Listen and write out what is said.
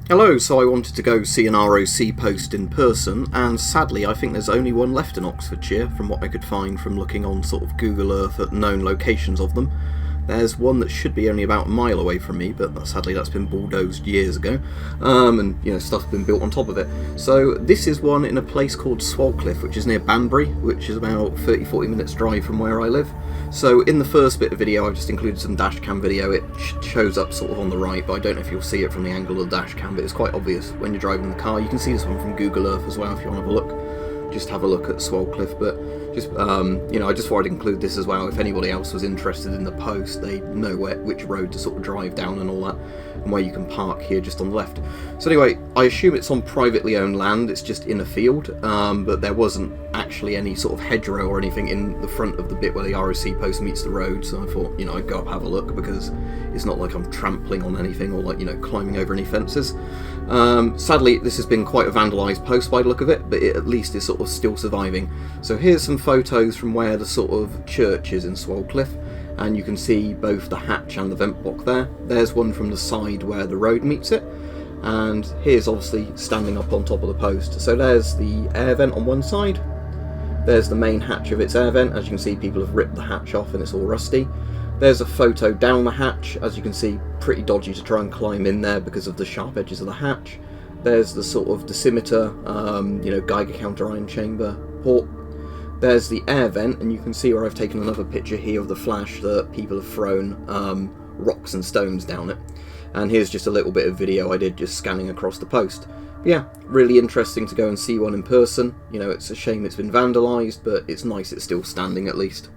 Hello, so I wanted to go see an ROC post in person, and sadly I think there's only one left in Oxfordshire from what I could find from looking on sort of Google Earth at known locations of them. There's one that should be only about a mile away from me, but sadly that's been bulldozed years ago, and stuff's been built on top of it. So this is one in a place called Swalcliffe, which is near Banbury, which is about 30-40 minutes drive from where I live. So in the first bit of video I've just included some dashcam video. It shows up sort of on the right, but I don't know if you'll see it from the angle of the dashcam, but it's quite obvious when you're driving the car. You can see this one from Google Earth as well if you want to have a look. Just have a look at Swalcliffe, but just I just thought I'd include this as well. If anybody else was interested in the post, they know which road to sort of drive down and all that, and where you can park here just on the left. So anyway, I assume it's on privately owned land. It's just in a field, but there wasn't actually any sort of hedgerow or anything in the front of the bit where the ROC post meets the road. So I thought, I'd go up have a look, because it's not like I'm trampling on anything or like climbing over any fences. Sadly, this has been quite a vandalised post by the look of it, but it at least is sort of still surviving. So here's some photos from where the sort of church is in Swalcliffe, and you can see both the hatch and the vent block there. There's one from the side where the road meets it, and here's obviously standing up on top of the post. So there's the air vent on one side, there's the main hatch of its air vent. As you can see, people have ripped the hatch off and it's all rusty. There's a photo down the hatch, as you can see, pretty dodgy to try and climb in there because of the sharp edges of the hatch. There's the sort of decimeter, Geiger counter ion chamber port. There's the air vent, and you can see where I've taken another picture here of the flash that people have thrown rocks and stones down it. And here's just a little bit of video I did just scanning across the post. But yeah, really interesting to go and see one in person. It's a shame it's been vandalised, but it's nice it's still standing at least.